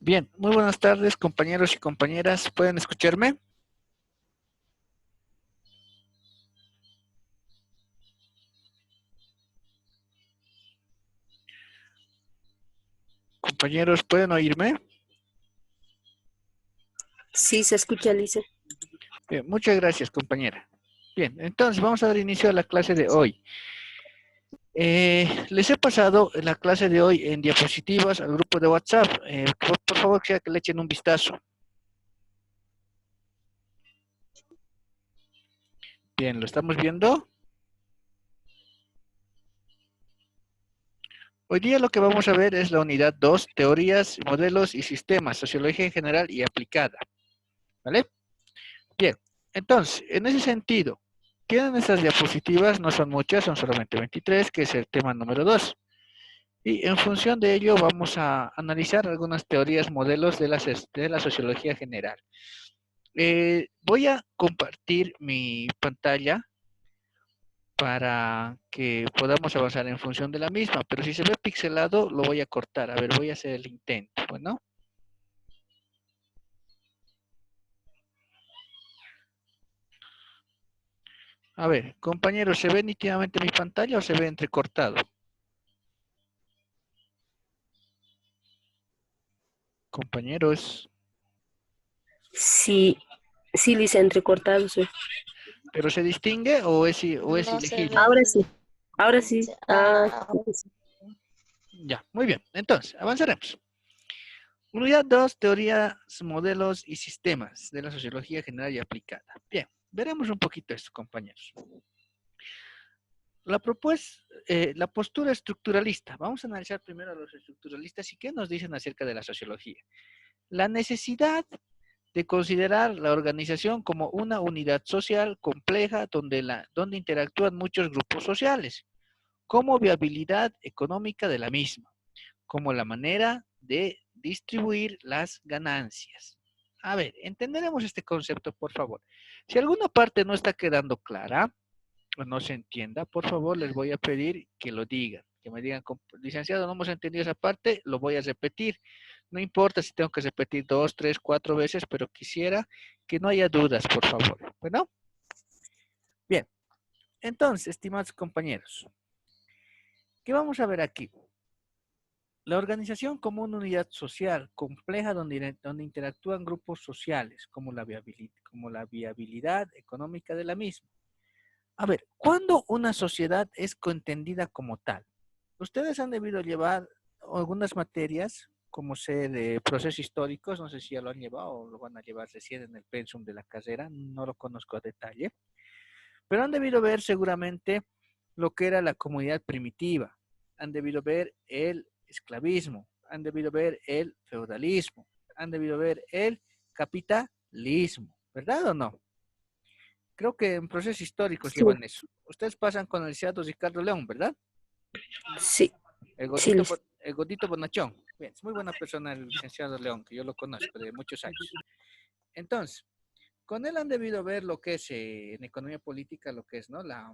Bien, muy buenas tardes, compañeros y compañeras. ¿Pueden escucharme? Compañeros, ¿pueden oírme? Sí, se escucha, Alice. Bien, muchas gracias, compañera. Bien, entonces vamos a dar inicio a la clase de hoy. Les he pasado la clase de hoy en diapositivas al grupo de WhatsApp. Por favor, quisiera que le echen un vistazo. Bien, ¿lo estamos viendo? Hoy día lo que vamos a ver es la unidad 2, teorías, modelos y sistemas, sociología en general y aplicada. ¿Vale? Bien, entonces, en ese sentido, tienen estas diapositivas, no son muchas, son solamente 23, que es el tema número 2. Y en función de ello vamos a analizar algunas teorías, modelos de la sociología general. Voy a compartir mi pantalla para que podamos avanzar en función de la misma, pero si se ve pixelado lo voy a cortar. A ver, voy a hacer el intento. Bueno, a ver, compañeros, ¿se ve nítidamente mi pantalla o se ve entrecortado? Compañeros, Sí, sí, Alice, entrecortado, sí. ¿pero se distingue o es No se ilegible? ve Ahora sí, bien. ahora sí. Ahora Sí. Ya, muy bien. Entonces, avanzaremos. Unidad 2, teorías, modelos y sistemas de la sociología general y aplicada. Bien, veremos un poquito esto, compañeros. La postura estructuralista. Vamos a analizar primero a los estructuralistas y qué nos dicen acerca de la sociología. La necesidad de considerar la organización como una unidad social compleja donde interactúan muchos grupos sociales, como viabilidad económica de la misma, como la manera de distribuir las ganancias. A ver, entenderemos este concepto, por favor. Si alguna parte no está quedando clara o no se entienda, por favor, les voy a pedir que lo digan. Que me digan, licenciado, no hemos entendido esa parte, lo voy a repetir. No importa si tengo que repetir 2, 3, 4 veces, pero quisiera que no haya dudas, por favor. Bueno, bien. Entonces, estimados compañeros, ¿qué vamos a ver aquí? La organización como una unidad social compleja donde interactúan grupos sociales, como la viabilidad económica de la misma. A ver, ¿cuándo una sociedad es contendida como tal? Ustedes han debido llevar algunas materias, como ser de procesos históricos, no sé si ya lo han llevado o lo van a llevar recién en el pensum de la carrera, no lo conozco a detalle, pero han debido ver seguramente lo que era la comunidad primitiva, han debido ver el esclavismo, han debido ver el feudalismo, han debido ver el capitalismo, ¿verdad o no? Creo que en procesos históricos Sí, llevan eso. Ustedes pasan con el licenciado Ricardo León, ¿verdad? sí, El sí, gordito, Alice. el gordito bonachón. Bien, es muy buena persona el licenciado León, que yo lo conozco de muchos años. Entonces, con él han debido ver lo que es en economía política, lo que es, ¿no? La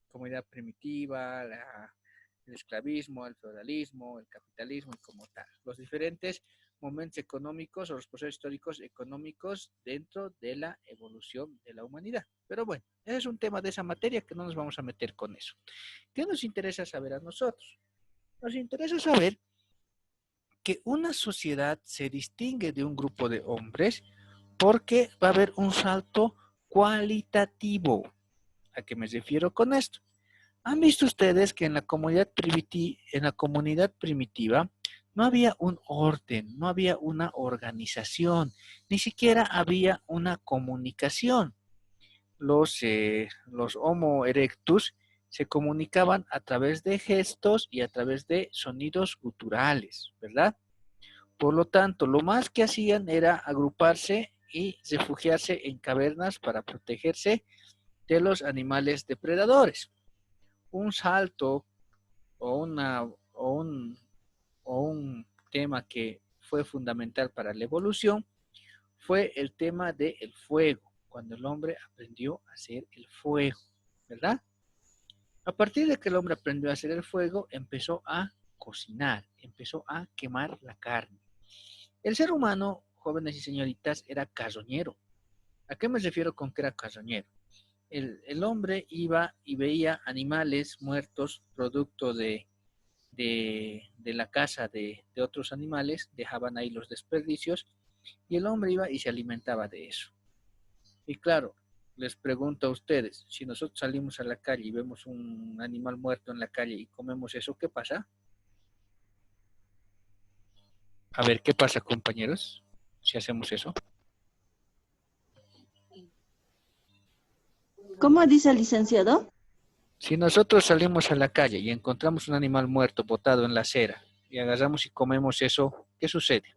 comunidad primitiva, el esclavismo, el feudalismo, el capitalismo y como tal. Los diferentes momentos económicos o los procesos históricos económicos dentro de la evolución de la humanidad. Pero bueno, ese es un tema de esa materia que no nos vamos a meter con eso. ¿Qué nos interesa saber a nosotros? Nos interesa saber que una sociedad se distingue de un grupo de hombres porque va a haber un salto cualitativo. ¿A qué me refiero con esto? ¿Han visto ustedes que en la comunidad primitiva no había un orden, no había una organización, ni siquiera había una comunicación? Los Homo erectus se comunicaban a través de gestos y a través de sonidos guturales, ¿verdad? Por lo tanto, lo más que hacían era agruparse y refugiarse en cavernas para protegerse de los animales depredadores. Un salto o, una, o un tema que fue fundamental para la evolución fue el tema del fuego, cuando el hombre aprendió a hacer el fuego, ¿verdad? A partir de que el hombre aprendió a hacer el fuego, empezó a cocinar, empezó a quemar la carne. El ser humano, jóvenes y señoritas, era carroñero. ¿A qué me refiero con que era carroñero? El hombre iba y veía animales muertos producto de la caza de otros animales, dejaban ahí los desperdicios y el hombre iba y se alimentaba de eso. Y claro, les pregunto a ustedes, si nosotros salimos a la calle y vemos un animal muerto en la calle y comemos eso, ¿qué pasa? A ver, ¿qué pasa, compañeros, si hacemos eso? ¿Cómo dice el licenciado? Si nosotros salimos a la calle y encontramos un animal muerto botado en la acera y agarramos y comemos eso, ¿qué sucede?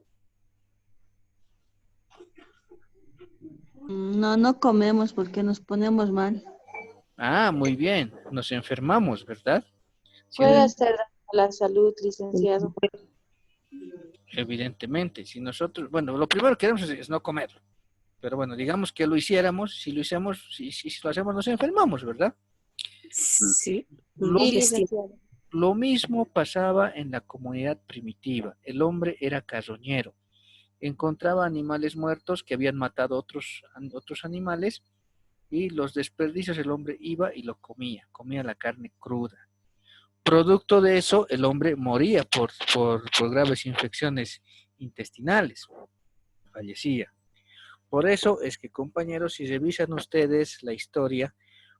No, no comemos porque nos ponemos mal. Ah, muy bien, nos enfermamos, ¿verdad? Si Puede el- Sí, hacer daño a la salud, licenciado. Evidentemente, si nosotros, bueno, lo primero que queremos es no comerlo, pero bueno, digamos que lo hiciéramos, si lo hacemos, si lo hacemos nos enfermamos, ¿verdad? Sí, Lo, Sí, digestivo. licenciado. lo mismo pasaba en la comunidad primitiva, el hombre era carroñero, encontraba animales muertos que habían matado otros animales y los desperdicios el hombre iba y lo comía la carne cruda. Producto de eso, el hombre moría por graves infecciones intestinales, fallecía. Por eso es que, compañeros, si revisan ustedes la historia,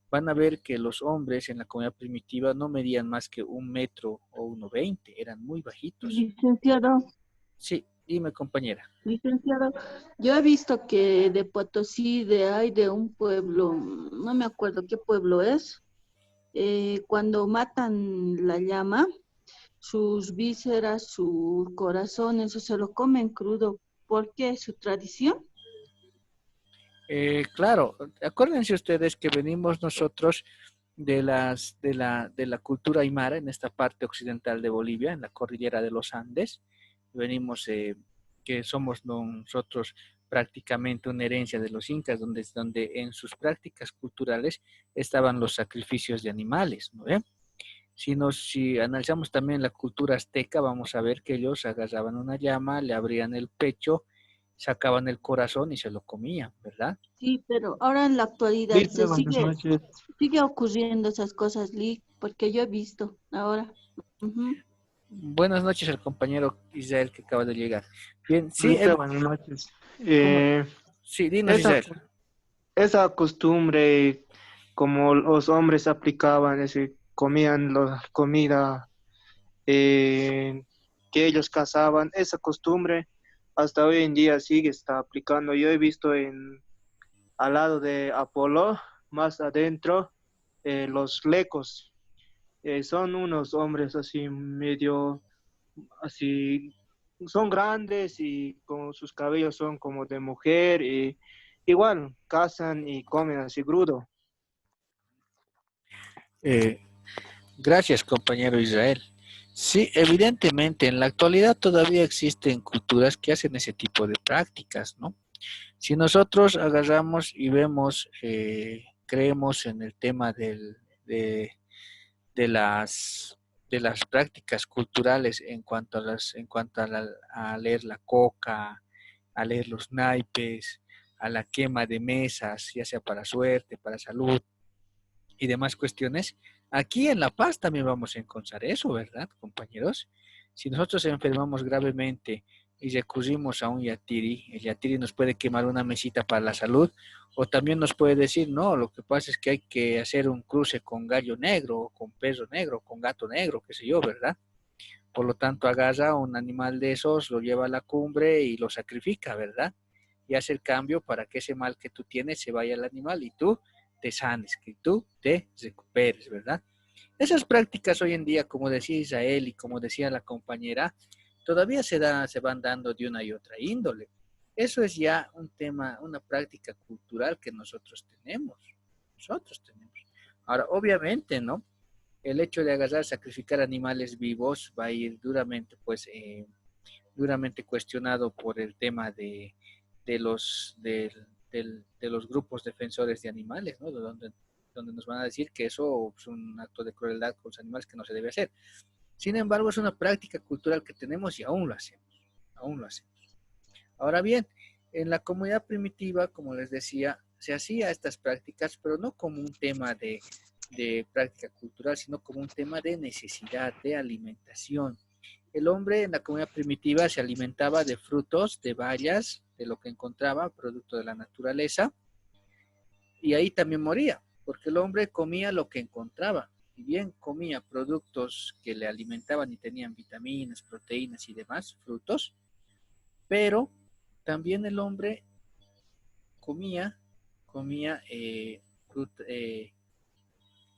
van a ver que los hombres en la comunidad primitiva no medían más que 1 metro o 1,20, eran muy bajitos. licenciado, Sí, dime, compañera. licenciado, yo he visto que de Potosí, hay de un pueblo, no me acuerdo qué pueblo es, cuando matan la llama, sus vísceras, su corazón, eso se lo comen crudo. ¿Por qué? ¿Su tradición? Claro, acuérdense ustedes que venimos nosotros de la cultura aymara en esta parte occidental de Bolivia, en la cordillera de los Andes. Venimos, que somos nosotros prácticamente una herencia de los incas, donde en sus prácticas culturales estaban los sacrificios de animales, ¿no ve? Si analizamos también la cultura azteca, vamos a ver que ellos agarraban una llama, le abrían el pecho, sacaban el corazón y se lo comían, ¿verdad? Sí, pero ahora en la actualidad Lice, buenas noches. sigue ocurriendo esas cosas, Lee, porque yo he visto ahora. Ujú. Buenas noches al compañero Israel que acaba de llegar. Bien, sí, Lice, buenas noches. ¿cómo? Sí, dinos Esa, Israel. esa costumbre, como los hombres aplicaban, comían la comida que ellos cazaban, esa costumbre hasta hoy en día sigue está aplicando. Yo he visto al lado de Apolo, más adentro, los lecos. Son unos hombres así medio así, son grandes y con sus cabellos son como de mujer y igual cazan y comen así grudo. Eh, Gracias, compañero Israel. Sí, evidentemente, en la actualidad todavía existen culturas que hacen ese tipo de prácticas, ¿no? Si nosotros agarramos y vemos, creemos en el tema de las, de las prácticas culturales en cuanto a leer la coca, a leer los naipes, a la quema de mesas, ya sea para suerte, para salud y demás cuestiones. Aquí en La Paz también vamos a encontrar eso, ¿verdad, compañeros? Si nosotros enfermamos gravemente y recurrimos a un yatiri, el yatiri nos puede quemar una mesita para la salud, o también nos puede decir, no, lo que pasa es que hay que hacer un cruce con gallo negro, o con perro negro, con gato negro, qué sé yo, ¿verdad? Por lo tanto, agarra un animal de esos, lo lleva a la cumbre y lo sacrifica, ¿verdad? Y hace el cambio para que ese mal que tú tienes se vaya al animal y tú te sanes, que tú te recuperes, ¿verdad? Esas prácticas hoy en día, como decía Israel y como decía la compañera, todavía se van dando de una y otra índole. Eso es ya un tema, una práctica cultural que nosotros tenemos. Nosotros tenemos. Ahora, obviamente, ¿no? El hecho de agarrar, sacrificar animales vivos va a ir duramente, pues, duramente cuestionado por el tema de de los grupos defensores de animales, ¿no? Donde nos van a decir que eso es un acto de crueldad con los animales que no se debe hacer. Sin embargo, es una práctica cultural que tenemos y aún lo hacemos, aún lo hacemos. Ahora bien, en la comunidad primitiva, como les decía, se hacía estas prácticas, pero no como un tema de práctica cultural, sino como un tema de necesidad, de alimentación. El hombre en la comunidad primitiva se alimentaba de frutos, de bayas, de lo que encontraba, producto de la naturaleza, y ahí también moría, porque el hombre comía lo que encontraba. Si bien comía productos que le alimentaban y tenían vitaminas, proteínas y demás, frutos, pero también el hombre comía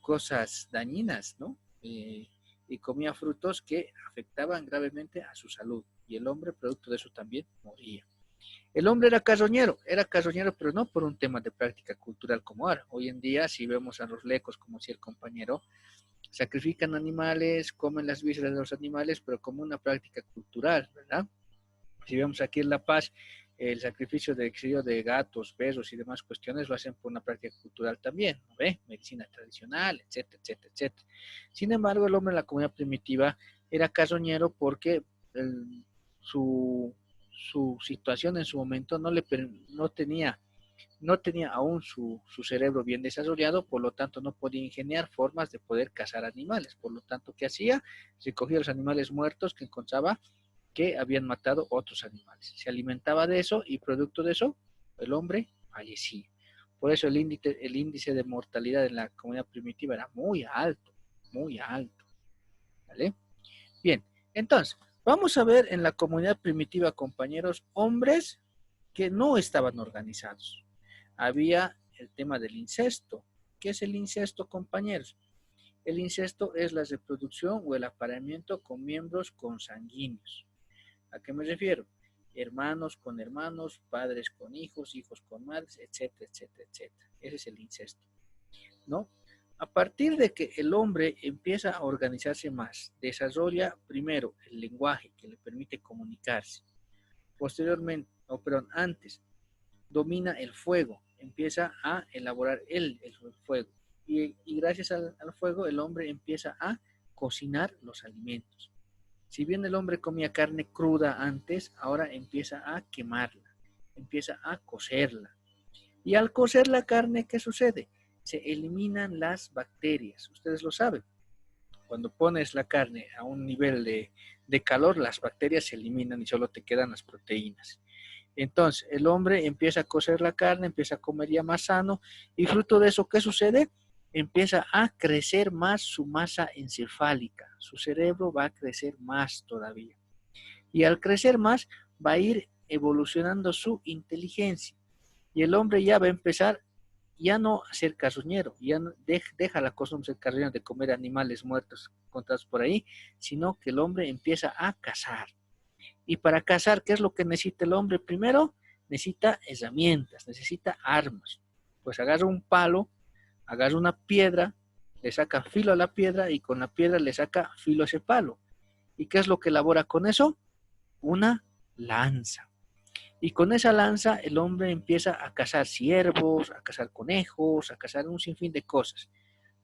cosas dañinas, ¿no? Y comía frutos que afectaban gravemente a su salud. Y el hombre, producto de eso, también moría. El hombre era carroñero, pero no por un tema de práctica cultural como ahora. Hoy en día, si vemos a los lecos, como decía el compañero, sacrifican animales, comen las vísceras de los animales, pero como una práctica cultural, ¿verdad? Si vemos aquí en La Paz, el sacrificio de gatos, perros y demás cuestiones lo hacen por una práctica cultural también, ¿no ve? Medicina tradicional, etcétera, etcétera, etcétera. Sin embargo, el hombre en la comunidad primitiva era carroñero porque su situación en su momento no tenía aún su cerebro bien desarrollado, por lo tanto no podía ingeniar formas de poder cazar animales. Por lo tanto, ¿qué hacía? Recogía los animales muertos que encontraba que habían matado otros animales. Se alimentaba de eso y producto de eso el hombre fallecía. Por eso el índice de mortalidad en la comunidad primitiva era muy alto, muy alto. ¿Vale? Bien, entonces, vamos a ver en la comunidad primitiva, compañeros, hombres que no estaban organizados. Había el tema del incesto. ¿Qué es el incesto, compañeros? El incesto es la reproducción o el apareamiento con miembros consanguíneos. ¿A qué me refiero? Hermanos con hermanos, padres con hijos, hijos con madres, etcétera, etcétera, etcétera. Ese es el incesto, ¿no? A partir de que el hombre empieza a organizarse más, desarrolla primero el lenguaje que le permite comunicarse. Posteriormente, antes, domina el fuego, empieza a elaborar el fuego. Y gracias al fuego el hombre empieza a cocinar los alimentos. Si bien el hombre comía carne cruda antes, ahora empieza a quemarla, empieza a cocerla. Y al cocer la carne, ¿qué sucede? Se eliminan las bacterias. Ustedes lo saben. Cuando pones la carne a un nivel de calor, las bacterias se eliminan y solo te quedan las proteínas. Entonces, el hombre empieza a cocer la carne, empieza a comer ya más sano, y fruto de eso, ¿qué sucede? Empieza a crecer más su masa encefálica, su cerebro va a crecer más todavía. Y al crecer más, va a ir evolucionando su inteligencia. Y el hombre ya va a empezar ya no a ser carroñero, ya no, deja la costumbre de ser carroñero, de comer animales muertos encontrados por ahí, sino que el hombre empieza a cazar. Y para cazar, ¿qué es lo que necesita el hombre? Primero, necesita herramientas, necesita armas. Pues agarra un palo, agarra una piedra, le saca filo a la piedra y con la piedra le saca filo a ese palo. ¿Y qué es lo que elabora con eso? Una lanza. Y con esa lanza el hombre empieza a cazar ciervos, a cazar conejos, a cazar un sinfín de cosas.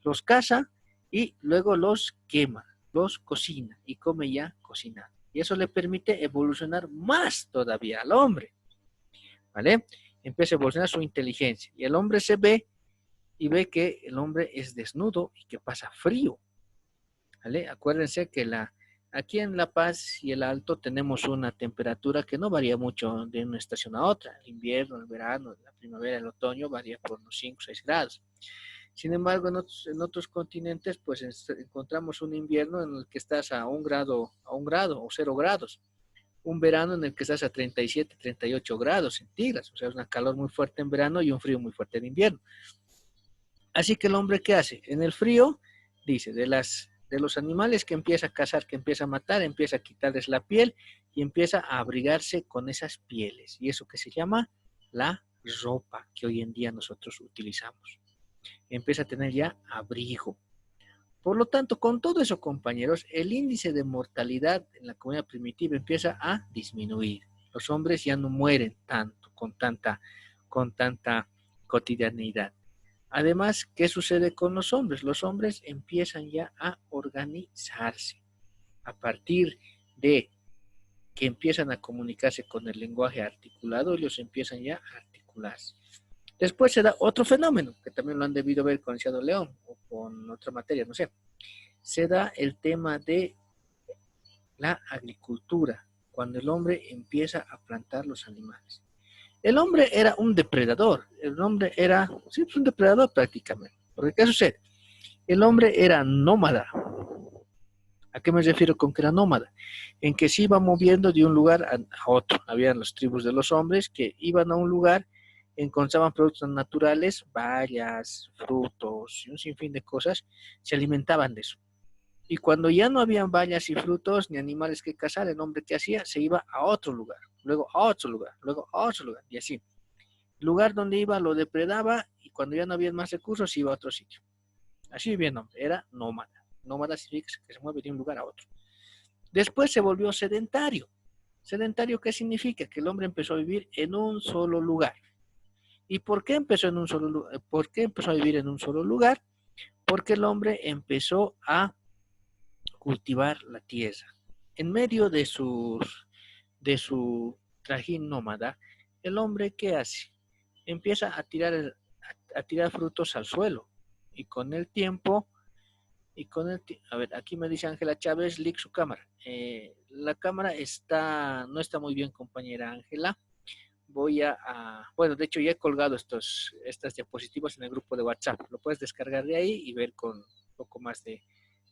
Los caza y luego los quema, los cocina y come ya cocinado. Y eso le permite evolucionar más todavía al hombre. ¿Vale? Empieza a evolucionar su inteligencia. Y el hombre se ve y ve que el hombre es desnudo y que pasa frío. ¿Vale? Acuérdense que aquí en La Paz y el Alto tenemos una temperatura que no varía mucho de una estación a otra. El invierno, el verano, la primavera, el otoño varía por unos 5 o 6 grados. Sin embargo, en otros continentes, pues encontramos un invierno en el que estás a un grado o 0 grados. Un verano en el que estás a 37, 38 grados centígrados. O sea, es una calor muy fuerte en verano y un frío muy fuerte en invierno. Así que el hombre, ¿qué hace? En el frío, dice, de los animales que empieza a cazar, que empieza a matar, empieza a quitarles la piel y empieza a abrigarse con esas pieles. Y eso que se llama la ropa que hoy en día nosotros utilizamos. Empieza a tener ya abrigo. Por lo tanto, con todo eso, compañeros, el índice de mortalidad en la comunidad primitiva empieza a disminuir. Los hombres ya no mueren tanto, con tanta cotidianidad. Además, ¿qué sucede con los hombres? Los hombres empiezan ya a organizarse. A partir de que empiezan a comunicarse con el lenguaje articulado, ellos empiezan ya a articularse. Después se da otro fenómeno, que también lo han debido ver con el ciado león o con otra materia, no sé. Se da el tema de la agricultura, cuando el hombre empieza a plantar los animales. El hombre era un depredador, el hombre era, sí, pues un depredador prácticamente. Porque ¿qué sucede? El hombre era nómada. ¿A qué me refiero con que era nómada? En que se iba moviendo de un lugar a otro. Habían las tribus de los hombres que iban a un lugar, encontraban productos naturales, bayas, frutos y un sinfín de cosas, se alimentaban de eso. Y cuando ya no habían bayas y frutos ni animales que cazar, el hombre que hacía se iba a otro lugar, luego a otro lugar, luego a otro lugar, y así. El lugar donde iba lo depredaba y cuando ya no había más recursos iba a otro sitio. Así vivía el hombre, era nómada. Nómada significa que se mueve de un lugar a otro. Después se volvió sedentario. ¿Sedentario qué significa? Que el hombre empezó a vivir en un solo lugar. ¿Y por qué empezó en un solo lugar? ¿Por qué empezó a vivir en un solo lugar? Porque el hombre empezó a cultivar la tierra. En medio de su trajín nómada, el hombre ¿qué hace? Empieza a tirar frutos al suelo. Y con el tiempo, a ver, aquí me dice Ángela Chávez, leak su cámara. La cámara no está muy bien, compañera Ángela. Bueno, de hecho ya he colgado estas diapositivas en el grupo de WhatsApp. Lo puedes descargar de ahí y ver con un poco más de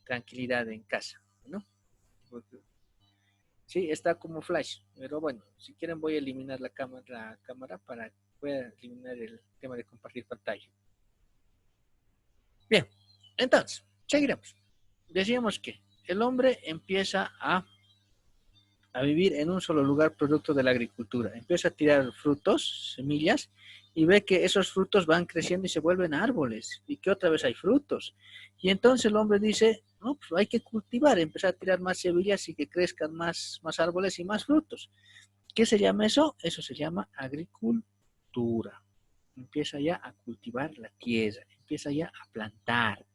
tranquilidad en casa, ¿no? Sí, está como flash, pero bueno, si quieren voy a eliminar la cámara para que pueda eliminar el tema de compartir pantalla. Bien, entonces, seguiremos. Decíamos que el hombre empieza a vivir en un solo lugar producto de la agricultura. Empieza a tirar frutos, semillas, y ve que esos frutos van creciendo y se vuelven árboles, y que otra vez hay frutos. Y entonces el hombre dice, no, pues hay que cultivar, empezar a tirar más semillas y que crezcan más árboles y más frutos. ¿Qué se llama eso? Eso se llama agricultura. Empieza ya a cultivar la tierra, empieza ya a plantar.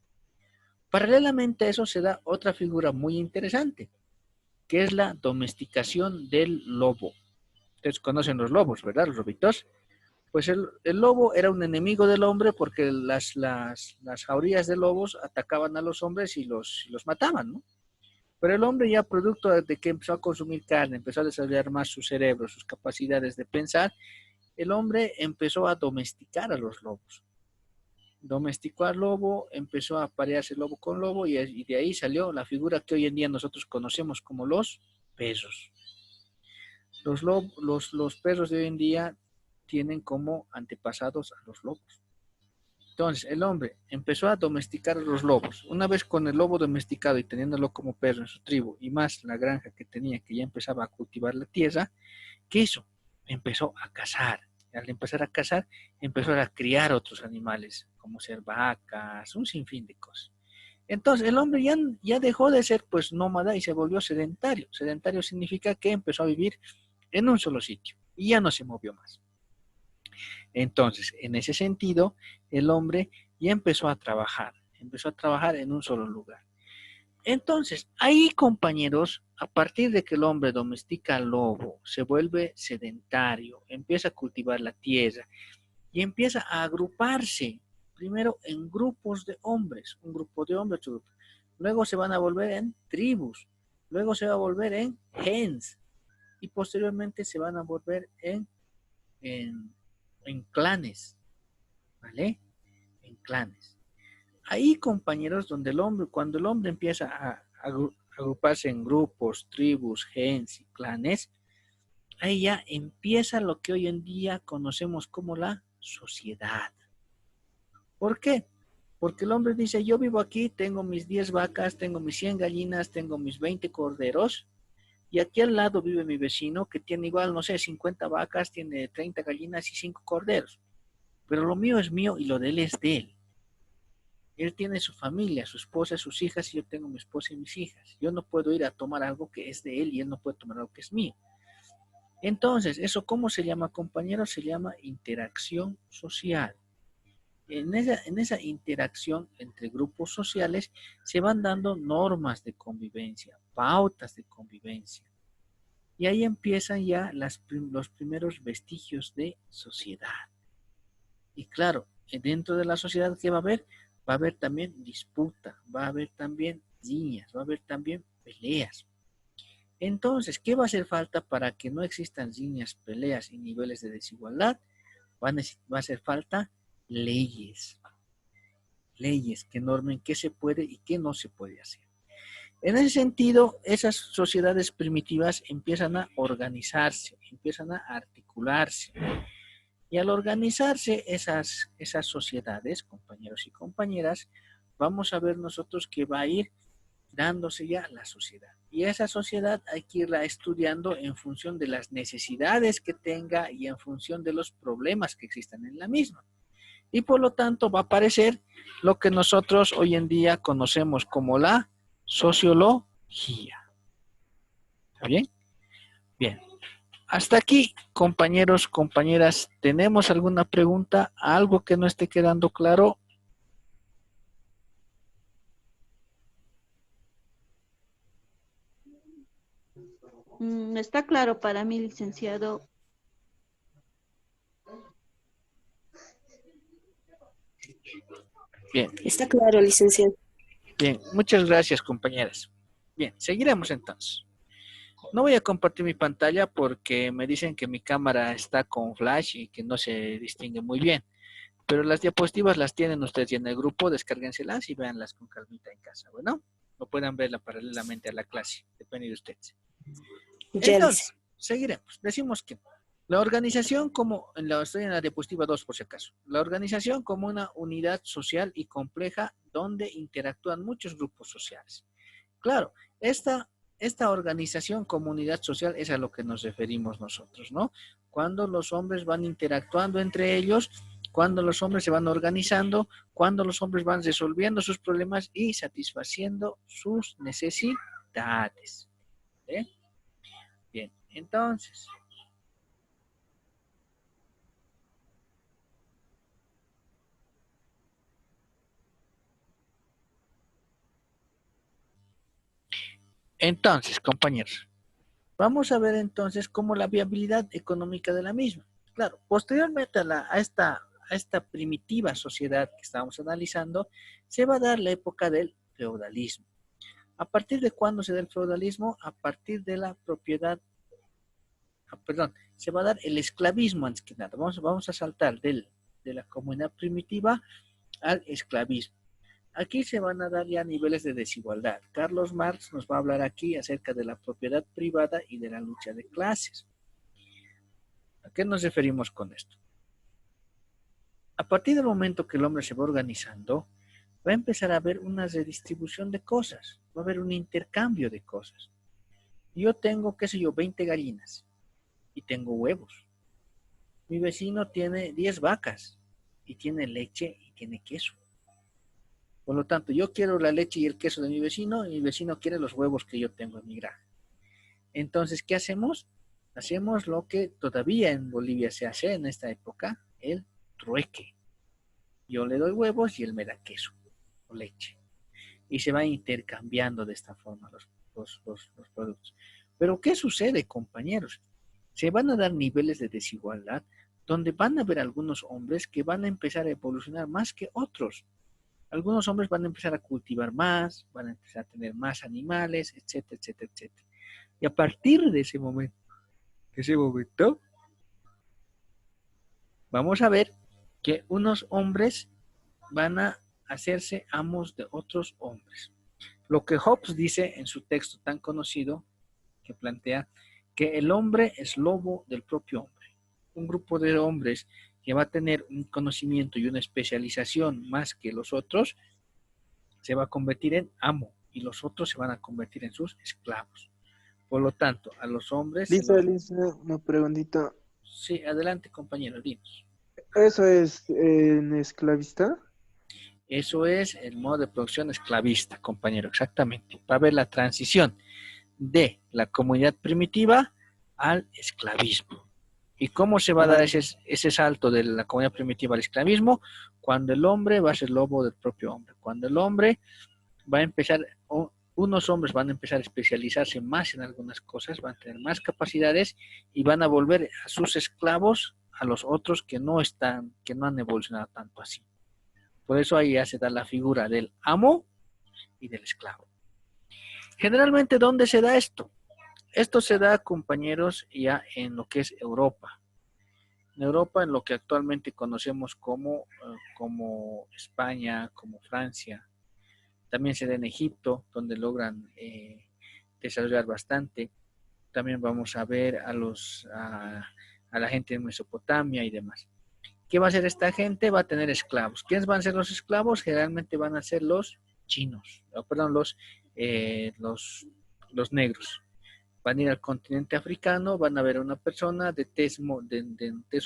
Paralelamente a eso se da otra figura muy interesante, que es la domesticación del lobo. Ustedes conocen los lobos, ¿verdad? Los lobitos. Pues el lobo era un enemigo del hombre porque las jaurías de lobos atacaban a los hombres y los mataban, ¿no? Pero el hombre ya producto de que empezó a consumir carne, empezó a desarrollar más su cerebro, sus capacidades de pensar, el hombre empezó a domesticar a los lobos. Domesticó al lobo, empezó a aparearse lobo con lobo y de ahí salió la figura que hoy en día nosotros conocemos como los perros. Los perros de hoy en día tienen como antepasados a los lobos. Entonces, el hombre empezó a domesticar a los lobos. Una vez con el lobo domesticado y teniéndolo como perro en su tribu, y más la granja que tenía, que ya empezaba a cultivar la tierra, ¿qué hizo? Empezó a cazar. Al empezar a cazar, empezó a criar otros animales, como ser vacas, un sinfín de cosas. Entonces, el hombre ya dejó de ser pues nómada y se volvió sedentario. Sedentario significa que empezó a vivir en un solo sitio y ya no se movió más. Entonces, en ese sentido, el hombre ya empezó a trabajar en un solo lugar. Entonces, ahí, compañeros, a partir de que el hombre domestica al lobo, se vuelve sedentario, empieza a cultivar la tierra y empieza a agruparse, primero en grupos de hombres, un grupo de hombres, otro grupo. Luego se van a volver en tribus, luego se va a volver en gens y posteriormente se van a volver en clanes, ¿vale? En clanes. Ahí, compañeros, cuando el hombre empieza a agruparse en grupos, tribus, gens y clanes, ahí ya empieza lo que hoy en día conocemos como la sociedad. ¿Por qué? Porque el hombre dice, yo vivo aquí, tengo mis 10 vacas, tengo mis 100 gallinas, tengo mis 20 corderos, y aquí al lado vive mi vecino que tiene igual, no sé, 50 vacas, tiene 30 gallinas y 5 corderos. Pero lo mío es mío y lo de él es de él. Él tiene su familia, su esposa, sus hijas, y yo tengo mi esposa y mis hijas. Yo no puedo ir a tomar algo que es de él y él no puede tomar algo que es mío. Entonces, ¿eso cómo se llama, compañeros? Se llama interacción social. En esa interacción entre grupos sociales se van dando normas de convivencia, pautas de convivencia. Y ahí empiezan ya los primeros vestigios de sociedad. Y claro, dentro de la sociedad, ¿qué va a haber? Va a haber también disputa, va a haber también riñas, va a haber también peleas. Entonces, ¿qué va a hacer falta para que no existan riñas, peleas y niveles de desigualdad? Va a hacer falta leyes. Leyes que normen qué se puede y qué no se puede hacer. En ese sentido, esas sociedades primitivas empiezan a organizarse, empiezan a articularse. Y al organizarse esas sociedades, compañeros y compañeras, vamos a ver nosotros que va a ir dándose ya la sociedad. Y esa sociedad hay que irla estudiando en función de las necesidades que tenga y en función de los problemas que existan en la misma. Y por lo tanto va a aparecer lo que nosotros hoy en día conocemos como la sociología. ¿Está bien? Bien. Hasta aquí, compañeros, compañeras, ¿tenemos alguna pregunta? ¿Algo que no esté quedando claro? Está claro para mí, licenciado. Bien, Está claro, licenciado. bien. Muchas gracias, compañeras. Bien, seguiremos entonces. No voy a compartir mi pantalla porque me dicen que mi cámara está con flash y que no se distingue muy bien. Pero las diapositivas las tienen ustedes ya en el grupo, descárguenselas y véanlas con calmita en casa, ¿bueno? O puedan verla paralelamente a la clase, depende de ustedes. Ya, Entonces, seguiremos. Decimos que la organización como, estoy en la diapositiva 2 por si acaso, la organización como una unidad social y compleja donde interactúan muchos grupos sociales. Claro, esta organización, comunidad social, es a lo que nos referimos nosotros, ¿no? Cuando los hombres van interactuando entre ellos, cuando los hombres se van organizando, cuando los hombres van resolviendo sus problemas y satisfaciendo sus necesidades. ¿Eh? Bien, entonces, compañeros, vamos a ver entonces cómo la viabilidad económica de la misma. Claro, posteriormente a esta primitiva sociedad que estábamos analizando, se va a dar la época del feudalismo. ¿A partir de cuándo se da el feudalismo? A partir de la propiedad, se va a dar el esclavismo antes que nada. Vamos a saltar de la comunidad primitiva al esclavismo. Aquí se van a dar ya niveles de desigualdad. Carlos Marx nos va a hablar aquí acerca de la propiedad privada y de la lucha de clases. ¿A qué nos referimos con esto? A partir del momento que el hombre se va organizando, va a empezar a haber una redistribución de cosas, va a haber un intercambio de cosas. Yo tengo, 20 gallinas y tengo huevos. Mi vecino tiene 10 vacas y tiene leche y tiene queso. Por lo tanto, yo quiero la leche y el queso de mi vecino y mi vecino quiere los huevos que yo tengo en mi granja. Entonces, ¿qué hacemos? Hacemos lo que todavía en Bolivia se hace en esta época, el trueque. Yo le doy huevos y él me da queso o leche. Y se van intercambiando de esta forma los productos. Pero ¿qué sucede, compañeros? Se van a dar niveles de desigualdad donde van a haber algunos hombres que van a empezar a evolucionar más que otros. Algunos hombres van a empezar a cultivar más, van a empezar a tener más animales, etcétera, etcétera, etcétera. Y a partir de ese momento, vamos a ver que unos hombres van a hacerse amos de otros hombres. Lo que Hobbes dice en su texto tan conocido, que plantea que el hombre es lobo del propio hombre. Un grupo de hombres que va a tener un conocimiento y una especialización más que los otros, se va a convertir en amo y los otros se van a convertir en sus esclavos. Por lo tanto, a los hombres... Lisa, una preguntita. Sí, adelante, compañero, dinos. ¿Eso es en esclavista? Eso es el modo de producción esclavista, compañero, exactamente. Va a haber la transición de la comunidad primitiva al esclavismo. ¿Y cómo se va a dar ese salto de la comunidad primitiva al esclavismo? Cuando el hombre va a ser lobo del propio hombre. Cuando el hombre va a empezar unos hombres van a empezar a especializarse más en algunas cosas, van a tener más capacidades y van a volver a sus esclavos a los otros que no han evolucionado tanto así. Por eso ahí ya se da la figura del amo y del esclavo. Generalmente, ¿dónde se da esto? Esto se da, compañeros, ya en lo que es Europa. En Europa, en lo que actualmente conocemos como España, como Francia. También se da en Egipto, donde logran desarrollar bastante. También vamos a ver a la gente de Mesopotamia y demás. ¿Qué va a hacer esta gente? Va a tener esclavos. ¿Quiénes van a ser los esclavos? Generalmente van a ser los chinos, perdón, los negros. Van a ir al continente africano, van a ver a una persona de tez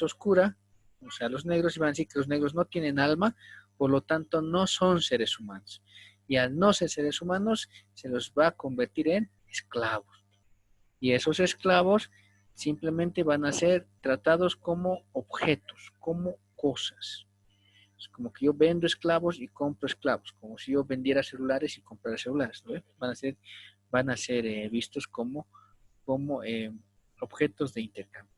oscura, o sea, los negros, y van a decir que los negros no tienen alma, por lo tanto no son seres humanos. Y al no ser seres humanos, se los va a convertir en esclavos. Y esos esclavos simplemente van a ser tratados como objetos, como cosas. Es como que yo vendo esclavos y compro esclavos, como si yo vendiera celulares y comprara celulares, ¿no? Van a ser vistos como objetos de intercambio.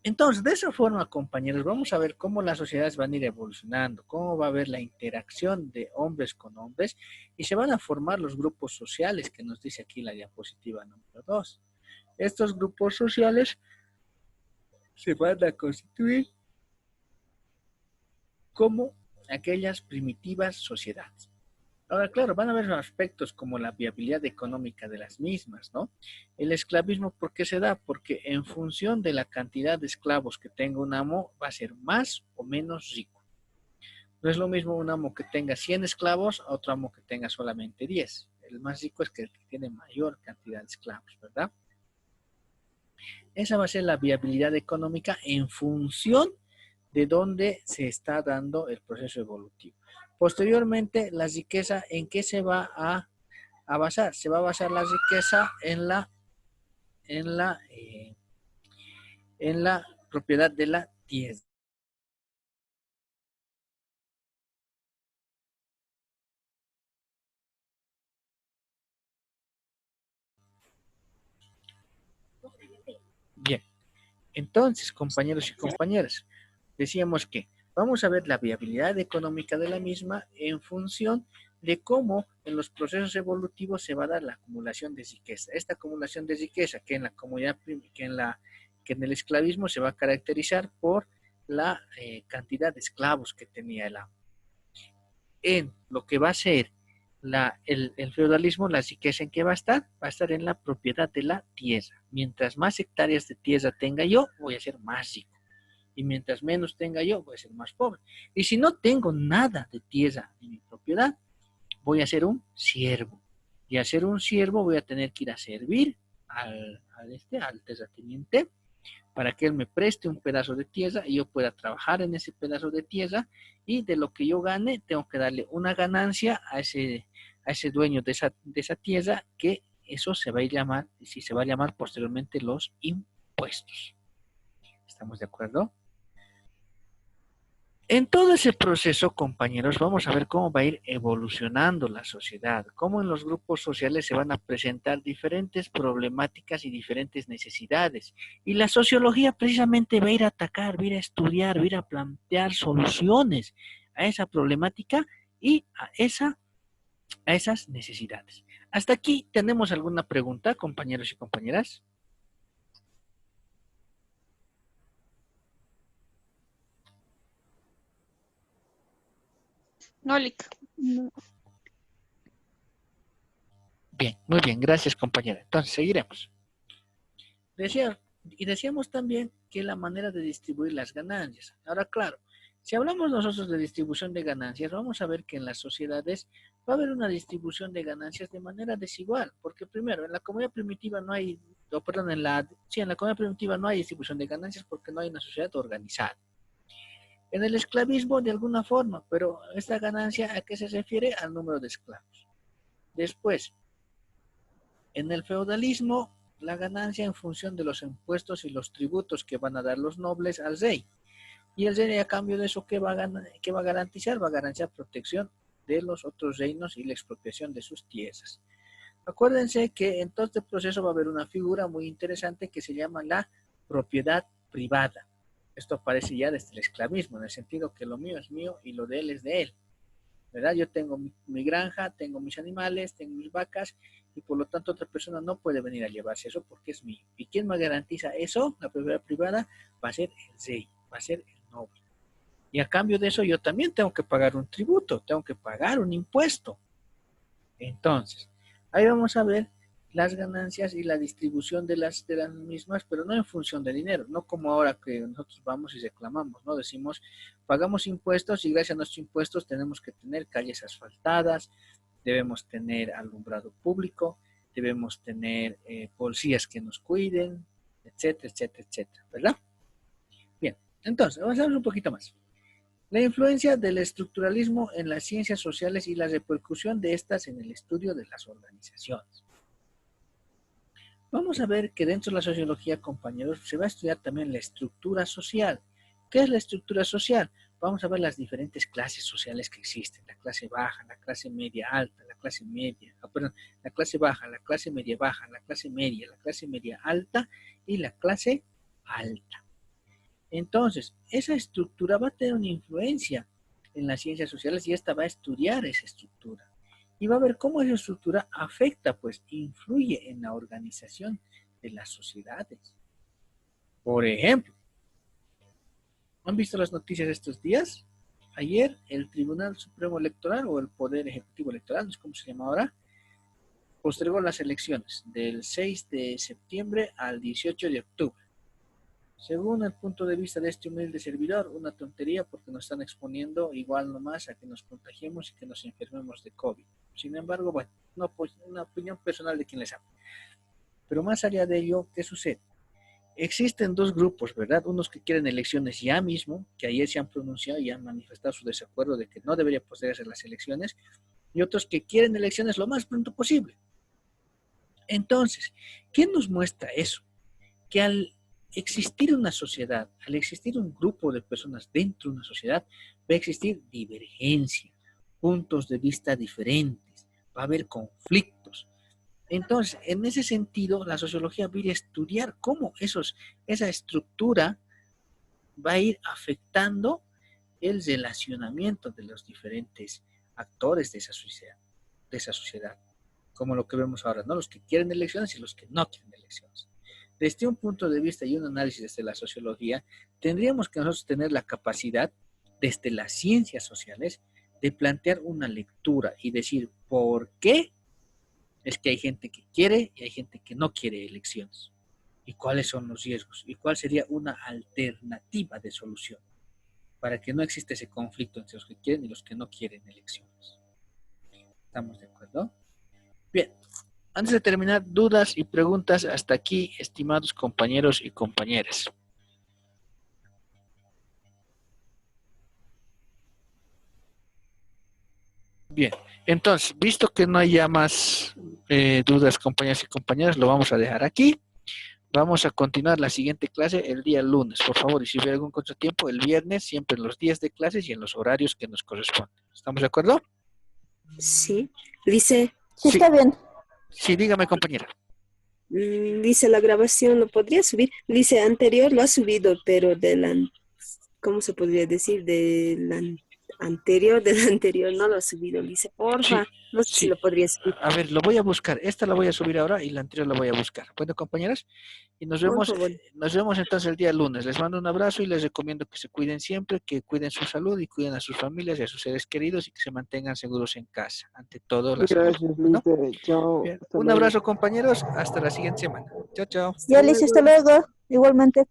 Entonces, de esa forma, compañeros, vamos a ver cómo las sociedades van a ir evolucionando, cómo va a haber la interacción de hombres con hombres y se van a formar los grupos sociales que nos dice aquí la diapositiva número 2. Estos grupos sociales se van a constituir como aquellas primitivas sociedades. Ahora, claro, van a haber aspectos como la viabilidad económica de las mismas, ¿no? El esclavismo, ¿por qué se da? Porque en función de la cantidad de esclavos que tenga un amo, va a ser más o menos rico. No es lo mismo un amo que tenga 100 esclavos a otro amo que tenga solamente 10. El más rico es el que tiene mayor cantidad de esclavos, ¿verdad? Esa va a ser la viabilidad económica en función de dónde se está dando el proceso evolutivo. Posteriormente, la riqueza, ¿en qué se va a basar? Se va a basar la riqueza en la propiedad de la tierra. Bien, entonces, compañeros y compañeras, decíamos que vamos a ver la viabilidad económica de la misma en función de cómo en los procesos evolutivos se va a dar la acumulación de riqueza. Esta acumulación de riqueza que en la comunidad, que en el esclavismo se va a caracterizar por la cantidad de esclavos que tenía el amo. En lo que va a ser el feudalismo, la riqueza en que va a estar en la propiedad de la tierra. Mientras más hectáreas de tierra tenga yo, voy a ser más rico. Y mientras menos tenga yo, voy a ser más pobre. Y si no tengo nada de tierra en mi propiedad, voy a ser un siervo. Y a ser un siervo voy a tener que ir a servir al terrateniente para que él me preste un pedazo de tierra y yo pueda trabajar en ese pedazo de tierra, y de lo que yo gane tengo que darle una ganancia a ese dueño de esa tierra, que eso se va a llamar posteriormente los impuestos. ¿Estamos de acuerdo? En todo ese proceso, compañeros, vamos a ver cómo va a ir evolucionando la sociedad, cómo en los grupos sociales se van a presentar diferentes problemáticas y diferentes necesidades. Y la sociología precisamente va a ir a atacar, va a ir a estudiar, va a ir a plantear soluciones a esa problemática y a esas necesidades. ¿Hasta aquí tenemos alguna pregunta, compañeros y compañeras? No, Lick. Bien, muy bien, gracias, compañera. Entonces, seguiremos. Decíamos también que la manera de distribuir las ganancias. Ahora, claro, si hablamos nosotros de distribución de ganancias, vamos a ver que en las sociedades va a haber una distribución de ganancias de manera desigual, porque primero, en la comunidad primitiva no hay, en la comunidad primitiva no hay distribución de ganancias porque no hay una sociedad organizada. En el esclavismo, de alguna forma, pero esta ganancia, ¿a qué se refiere? Al número de esclavos. Después, en el feudalismo, la ganancia en función de los impuestos y los tributos que van a dar los nobles al rey. Y el rey, a cambio de eso, ¿qué va a garantizar? Va a garantizar protección de los otros reinos y la expropiación de sus tierras. Acuérdense que en todo este proceso va a haber una figura muy interesante que se llama la propiedad privada. Esto aparece ya desde el esclavismo, en el sentido que lo mío es mío y lo de él es de él, ¿verdad? Yo tengo mi granja, tengo mis animales, tengo mis vacas, y por lo tanto otra persona no puede venir a llevarse eso porque es mío. ¿Y quién me garantiza eso? La propiedad privada va a ser el rey, va a ser el noble. Y a cambio de eso yo también tengo que pagar un tributo, tengo que pagar un impuesto. Entonces, ahí vamos a ver las ganancias y la distribución de las mismas, pero no en función de dinero, no como ahora que nosotros vamos y reclamamos, ¿no? Decimos, pagamos impuestos y gracias a nuestros impuestos tenemos que tener calles asfaltadas, debemos tener alumbrado público, debemos tener policías que nos cuiden, etcétera, etcétera, etcétera, ¿verdad? Bien, entonces, avanzamos un poquito más. La influencia del estructuralismo en las ciencias sociales y la repercusión de estas en el estudio de las organizaciones. Vamos a ver que dentro de la sociología, compañeros, se va a estudiar también la estructura social. ¿Qué es la estructura social? Vamos a ver las diferentes clases sociales que existen. La clase baja, la clase media alta, la clase media, la clase baja, la clase media baja, la clase media alta y la clase alta. Entonces, esa estructura va a tener una influencia en las ciencias sociales y esta va a estudiar esa estructura. Y va a ver cómo esa estructura afecta, pues, influye en la organización de las sociedades. Por ejemplo, ¿han visto las noticias de estos días? Ayer el Tribunal Supremo Electoral o el Poder Ejecutivo Electoral, no sé cómo se llama ahora, postergó las elecciones del 6 de septiembre al 18 de octubre. Según el punto de vista de este humilde servidor, una tontería porque nos están exponiendo igual nomás a que nos contagiemos y que nos enfermemos de COVID. Sin embargo, bueno, una opinión personal de quien les habla. Pero más allá de ello, ¿qué sucede? Existen dos grupos, ¿verdad? Unos que quieren elecciones ya mismo, que ayer se han pronunciado y han manifestado su desacuerdo de que no debería postergarse las elecciones, y otros que quieren elecciones lo más pronto posible. Entonces, ¿qué nos muestra eso? Que al existir una sociedad, al existir un grupo de personas dentro de una sociedad, va a existir divergencia, puntos de vista diferentes, va a haber conflictos. Entonces, en ese sentido, la sociología va a ir a estudiar cómo esa estructura va a ir afectando el relacionamiento de los diferentes actores de esa sociedad, como lo que vemos ahora, ¿no? Los que quieren elecciones y los que no quieren elecciones. Desde un punto de vista y un análisis desde la sociología, tendríamos que nosotros tener la capacidad, desde las ciencias sociales, de plantear una lectura y decir por qué es que hay gente que quiere y hay gente que no quiere elecciones. Y cuáles son los riesgos y cuál sería una alternativa de solución para que no exista ese conflicto entre los que quieren y los que no quieren elecciones. ¿Estamos de acuerdo? Bien. Antes de terminar, dudas y preguntas hasta aquí, estimados compañeros y compañeras. Bien, entonces, visto que no hay ya más dudas, compañeros y compañeras, lo vamos a dejar aquí. Vamos a continuar la siguiente clase el día lunes, por favor. Y si hubiera algún contratiempo, el viernes, siempre en los días de clases y en los horarios que nos corresponden. ¿Estamos de acuerdo? Sí. Dice, Sí, está bien. Sí, dígame, compañera. dice la grabación, ¿lo podría subir? Dice anterior lo ha subido, pero ¿cómo se podría decir? Del anterior no lo ha subido. Dice, porfa, Sí, no sé si sí. lo podría subir. A ver, lo voy a buscar. Esta la voy a subir ahora y la anterior la voy a buscar. Bueno, compañeras, y Por favor. nos vemos entonces el día lunes. Les mando un abrazo y les recomiendo que se cuiden siempre, que cuiden su salud y cuiden a sus familias y a sus seres queridos y que se mantengan seguros en casa. Ante todo, la salud. Gracias, ¿No? Lister. Chao. Bien. Hasta Un luego. abrazo, compañeros. Hasta la siguiente semana. Chao, chao. Ya, Alicia, hasta luego. Igualmente.